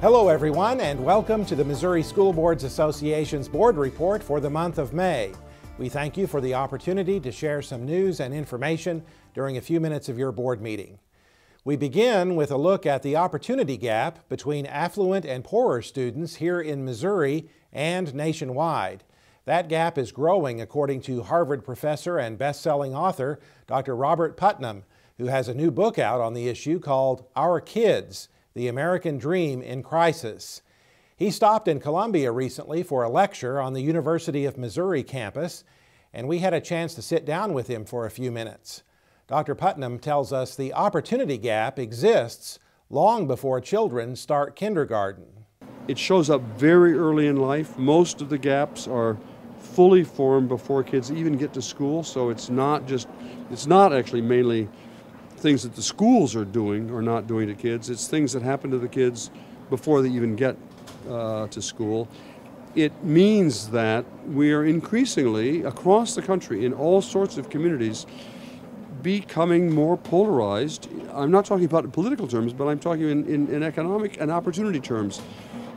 Hello everyone, and welcome to the Missouri School Boards Association's Board Report for the month of May. We thank you for the opportunity to share some news and information during a few minutes of your board meeting. We begin with a look at the opportunity gap between affluent and poorer students here in Missouri and nationwide. That gap is growing, according to Harvard professor and best-selling author Dr. Robert Putnam, who has a new book out on the issue called Our Kids: The American Dream in Crisis. He stopped in Columbia recently for a lecture on the University of Missouri campus, and we had a chance to sit down with him for a few minutes. Dr. Putnam tells us the opportunity gap exists long before children start kindergarten. It shows up very early in life. Most of the gaps are fully formed before kids even get to school, so it's not actually mainly things that the schools are doing or not doing to kids. It's things that happen to the kids before they even get to school. It means that we are increasingly, across the country, in all sorts of communities, becoming more polarized. I'm not talking about in political terms, but I'm talking in economic and opportunity terms.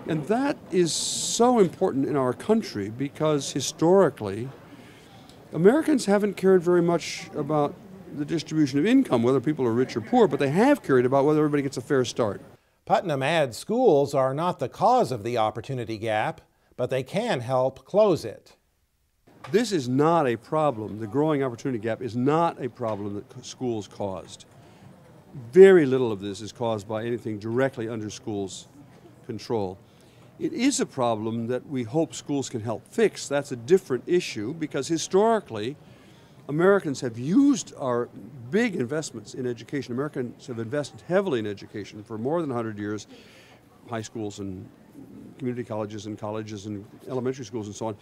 And that is so important in our country because historically, Americans haven't cared very much about the distribution of income, whether people are rich or poor, but they have cared about whether everybody gets a fair start. Putnam adds schools are not the cause of the opportunity gap, but they can help close it. This is not a problem. The growing opportunity gap is not a problem that schools caused. Very little of this is caused by anything directly under schools' control. It is a problem that we hope schools can help fix. That's a different issue because historically, Americans have used our big investments in education. Americans have invested heavily in education for more than 100 years, high schools and community colleges and elementary schools and so on.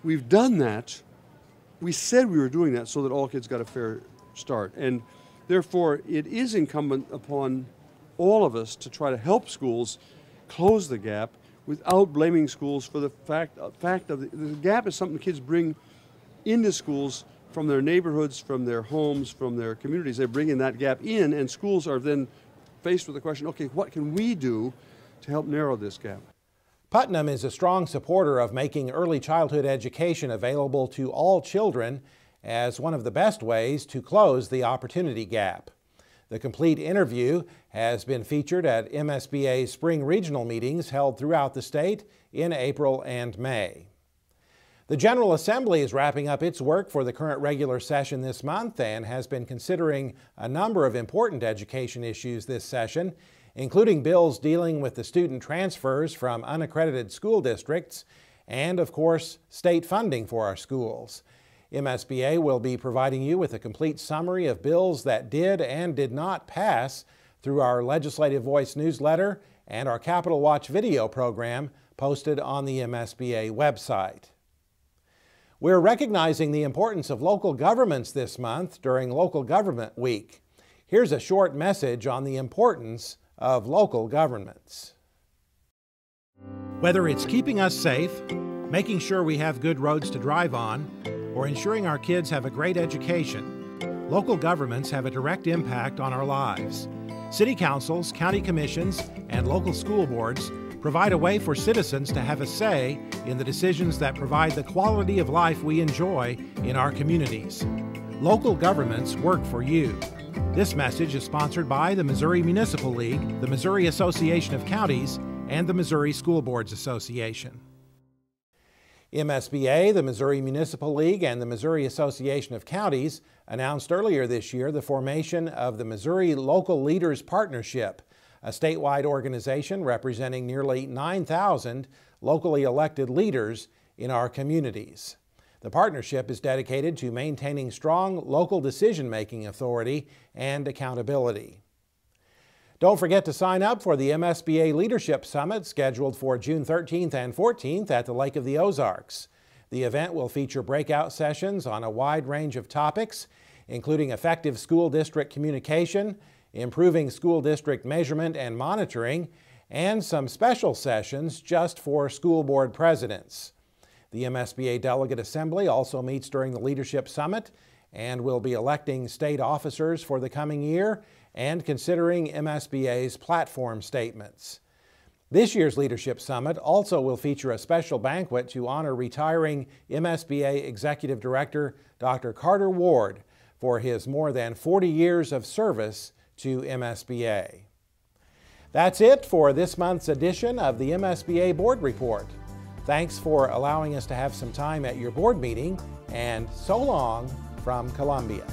We've done that. We said we were doing that so that all kids got a fair start. And therefore, it is incumbent upon all of us to try to help schools close the gap without blaming schools for the fact of the gap is something kids bring into schools from their neighborhoods, from their homes, from their communities. They're bringing that gap in, and schools are then faced with the question, okay, what can we do to help narrow this gap? Putnam is a strong supporter of making early childhood education available to all children as one of the best ways to close the opportunity gap. The complete interview has been featured at MSBA spring regional meetings held throughout the state in April and May. The General Assembly is wrapping up its work for the current regular session this month and has been considering a number of important education issues this session, including bills dealing with the student transfers from unaccredited school districts and, of course, state funding for our schools. MSBA will be providing you with a complete summary of bills that did and did not pass through our Legislative Voice newsletter and our Capitol Watch video program posted on the MSBA website. We're recognizing the importance of local governments this month during Local Government Week. Here's a short message on the importance of local governments. Whether it's keeping us safe, making sure we have good roads to drive on, or ensuring our kids have a great education, local governments have a direct impact on our lives. City councils, county commissions, and local school boards provide a way for citizens to have a say in the decisions that provide the quality of life we enjoy in our communities. Local governments work for you. This message is sponsored by the Missouri Municipal League, the Missouri Association of Counties, and the Missouri School Boards Association. MSBA, the Missouri Municipal League, and the Missouri Association of Counties announced earlier this year the formation of the Missouri Local Leaders Partnership, a statewide organization representing nearly 9,000 locally elected leaders in our communities. The partnership is dedicated to maintaining strong local decision-making authority and accountability. Don't forget to sign up for the MSBA Leadership Summit scheduled for June 13th and 14th at the Lake of the Ozarks. The event will feature breakout sessions on a wide range of topics, including effective school district communication, improving school district measurement and monitoring, and some special sessions just for school board presidents. The MSBA Delegate Assembly also meets during the Leadership Summit and will be electing state officers for the coming year and considering MSBA's platform statements. This year's Leadership Summit also will feature a special banquet to honor retiring MSBA Executive Director Dr. Carter Ward for his more than 40 years of service to MSBA. That's it for this month's edition of the MSBA Board Report. Thanks for allowing us to have some time at your board meeting, and so long from Columbia.